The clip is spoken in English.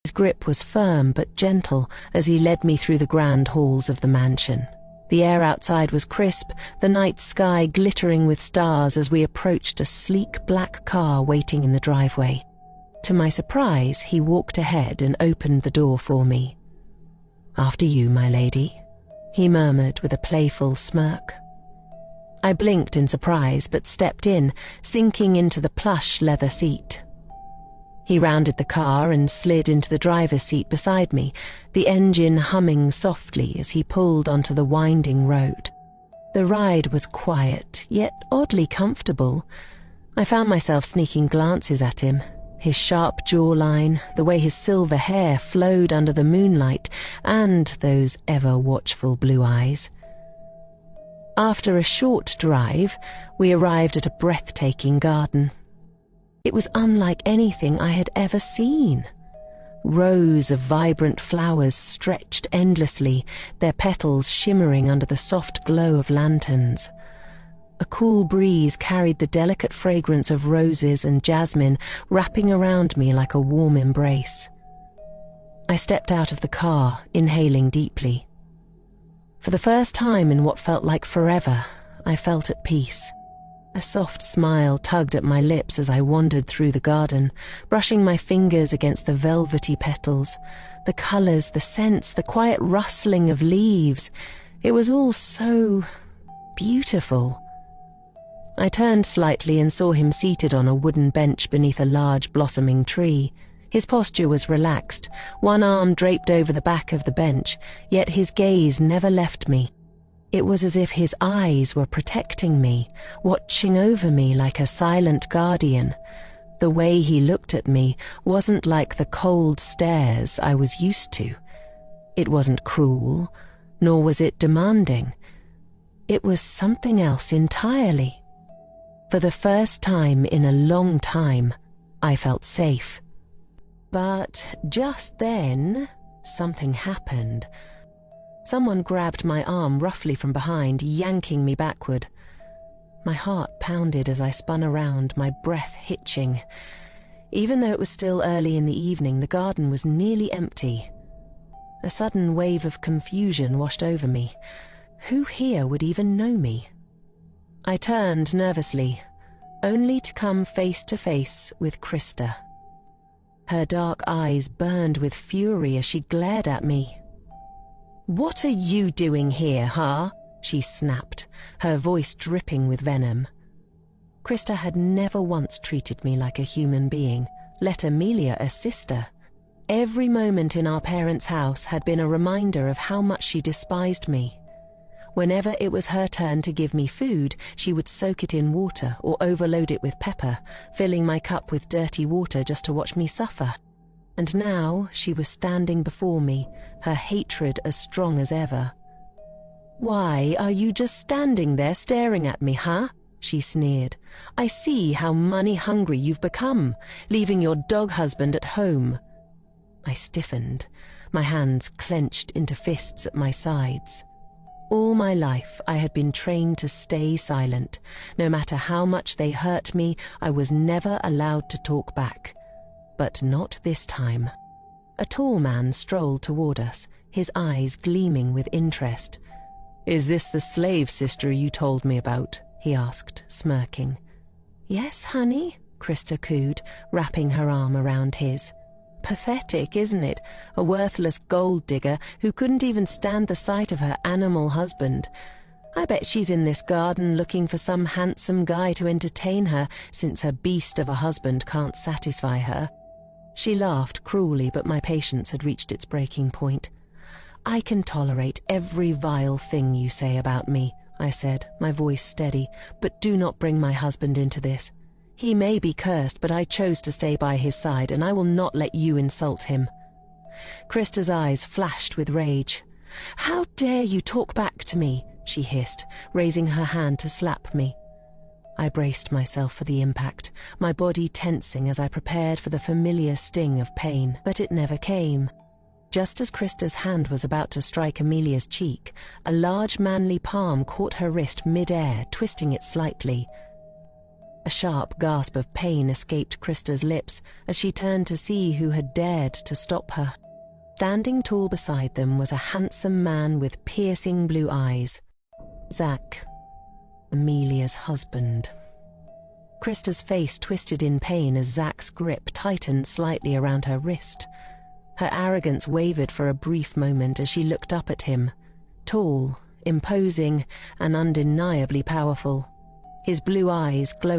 His grip was firm but gentle as he led me through the grand halls of the mansion. The air outside was crisp, the night sky glittering with stars as we approached a sleek black car waiting in the driveway. To my surprise, he walked ahead and opened the door for me. "After you, my lady," he murmured with a playful smirk. I blinked in surprise but stepped in, sinking into the plush leather seat. He rounded the car and slid into the driver's seat beside me, the engine humming softly as he pulled onto the winding road. The ride was quiet, yet oddly comfortable. I found myself sneaking glances at him, his sharp jawline, the way his silver hair flowed under the moonlight, and those ever-watchful blue eyes. After a short drive, we arrived at a breathtaking garden. It was unlike anything I had ever seen. Rows of vibrant flowers stretched endlessly, their petals shimmering under the soft glow of lanterns. A cool breeze carried the delicate fragrance of roses and jasmine, wrapping around me like a warm embrace. I stepped out of the car, inhaling deeply. For the first time in what felt like forever, I felt at peace. A soft smile tugged at my lips as I wandered through the garden, brushing my fingers against the velvety petals, the colours, the scents, the quiet rustling of leaves. It was all so beautiful. I turned slightly and saw him seated on a wooden bench beneath a large blossoming tree. His posture was relaxed, one arm draped over the back of the bench, yet his gaze never left me. It was as if his eyes were protecting me, watching over me like a silent guardian. The way he looked at me wasn't like the cold stares I was used to. It wasn't cruel, nor was it demanding. It was something else entirely. For the first time in a long time, I felt safe. But just then, something happened. Someone grabbed my arm roughly from behind, yanking me backward. My heart pounded as I spun around, my breath hitching. Even though it was still early in the evening, the garden was nearly empty. A sudden wave of confusion washed over me. Who here would even know me? I turned nervously, only to come face to face with Krista. Her dark eyes burned with fury as she glared at me. "What are you doing here, huh?" she snapped, her voice dripping with venom. Krista had never once treated me like a human being, let Amelia a sister. Every moment in our parents' house had been a reminder of how much she despised me. Whenever it was her turn to give me food, she would soak it in water or overload it with pepper, filling my cup with dirty water just to watch me suffer. And now she was standing before me, her hatred as strong as ever. "Why are you just standing there staring at me, huh?" she sneered. "I see how money-hungry you've become, leaving your dog husband at home." I stiffened, my hands clenched into fists at my sides. All my life I had been trained to stay silent. No matter how much they hurt me, I was never allowed to talk back. But not this time. A tall man strolled toward us, his eyes gleaming with interest. "Is this the slave sister you told me about?" he asked, smirking. "Yes, honey," Krista cooed, wrapping her arm around his. Pathetic, isn't it? A worthless gold digger who couldn't even stand the sight of her animal husband. I bet she's in this garden looking for some handsome guy to entertain her, since her beast of a husband can't satisfy her. She laughed cruelly, but my patience had reached its breaking point. "I can tolerate every vile thing you say about me," I said, my voice steady, "but do not bring my husband into this. He may be cursed, but I chose to stay by his side, and I will not let you insult him." Krista's eyes flashed with rage. "How dare you talk back to me?" she hissed, raising her hand to slap me. I braced myself for the impact, my body tensing as I prepared for the familiar sting of pain, but it never came. Just as Krista's hand was about to strike Amelia's cheek, a large manly palm caught her wrist mid-air, twisting it slightly. A sharp gasp of pain escaped Krista's lips as she turned to see who had dared to stop her. Standing tall beside them was a handsome man with piercing blue eyes. Zach, Amelia's husband. Krista's face twisted in pain as Zach's grip tightened slightly around her wrist. Her arrogance wavered for a brief moment as she looked up at him, tall, imposing, and undeniably powerful. His blue eyes glowing